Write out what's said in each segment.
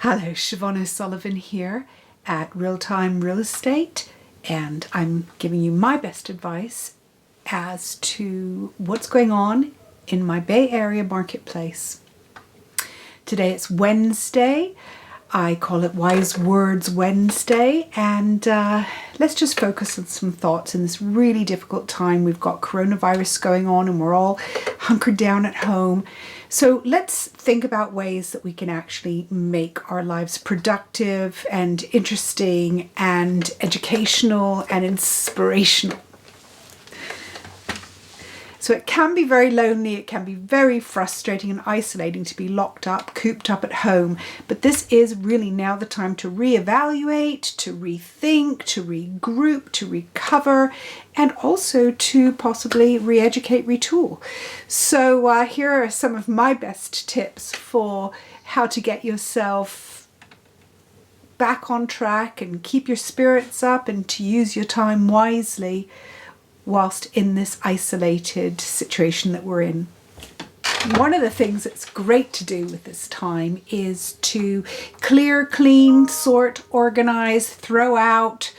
Hello, Siobhan O'Sullivan here at Real Time Real Estate, and I'm giving you my best advice as to what's going on in my Bay Area marketplace. Today it's Wednesday. I call it Wise Words Wednesday, and let's just focus on some thoughts in this really difficult time. We've got coronavirus going on and we're all hunkered down at home. So let's think about ways that we can actually make our lives productive and interesting and educational and inspirational. So it can be very lonely, it can be very frustrating and isolating to be locked up, cooped up at home. But this is really now the time to reevaluate, to rethink, to regroup, to recover, and also to possibly re-educate, retool. So here are some of my best tips for how to get yourself back on track and keep your spirits up and to use your time wisely whilst in this isolated situation that we're in. One of the things that's great to do with this time is to clear, clean, sort, organize, throw out,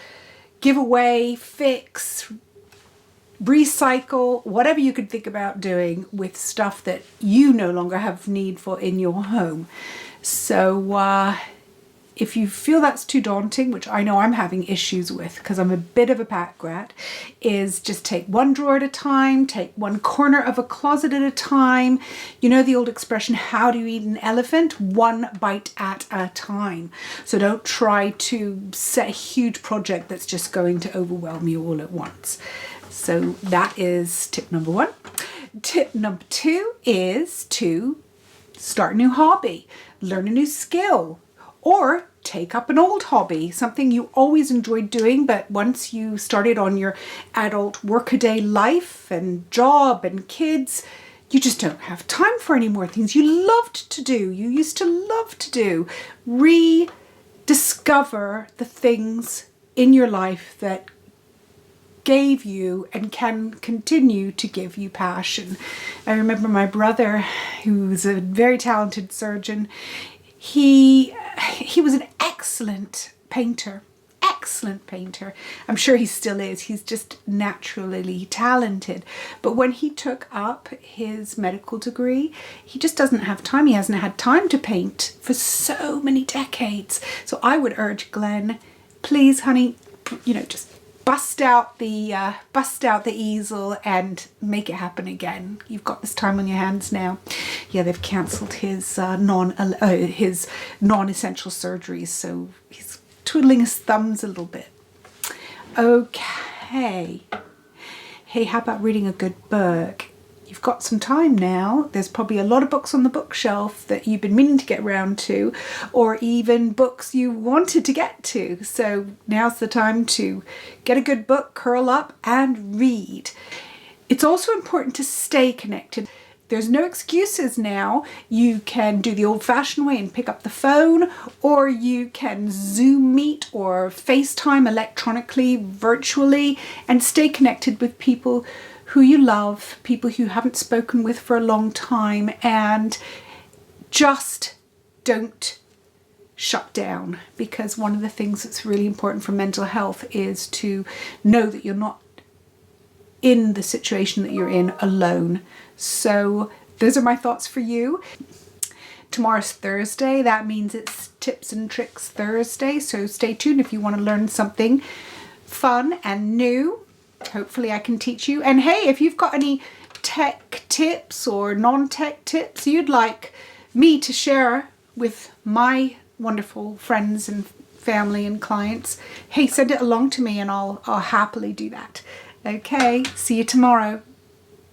give away, fix, recycle, whatever you could think about doing with stuff that you no longer have need for in your home. So if you feel that's too daunting, which I know I'm having issues with because I'm a bit of a pack rat, is just take one drawer at a time, take one corner of a closet at a time. You know the old expression, how do you eat an elephant? One bite at a time. So don't try to set a huge project that's just going to overwhelm you all at once. So that is tip number one. Tip number two is to start a new hobby, learn a new skill, or take up an old hobby, something you always enjoyed doing, but once you started on your adult workaday life and job and kids, you just don't have time for any more things you loved to do, you used to love to do. Rediscover the things in your life that gave you and can continue to give you passion. I remember my brother, who's a very talented surgeon. He was an excellent painter. I'm sure he still is. He's just naturally talented. But when he took up his medical degree, he just doesn't have time. He hasn't had time to paint for so many decades. So I would urge Glenn, please, honey, just bust out the easel and make it happen again. You've got this time on your hands now. Yeah, they've cancelled his non-essential surgeries, so he's twiddling his thumbs a little bit. Okay. Hey, how about reading a good book? You've got some time now. There's probably a lot of books on the bookshelf that you've been meaning to get around to, or even books you wanted to get to. So now's the time to get a good book, curl up and read. It's also important to stay connected. There's no excuses now. You can do the old-fashioned way and pick up the phone, or you can Zoom meet or FaceTime electronically, virtually, and stay connected with people who you love, people who you haven't spoken with for a long time, and just don't shut down, because one of the things that's really important for mental health is to know that you're not in the situation that you're in alone. So those are my thoughts for you. Tomorrow's Thursday. That means it's Tips and Tricks Thursday. So stay tuned if you want to learn something fun and new. Hopefully I can teach you. And hey, if you've got any tech tips or non-tech tips you'd like me to share with my wonderful friends and family and clients, hey, send it along to me and I'll happily do that. Okay, see you tomorrow.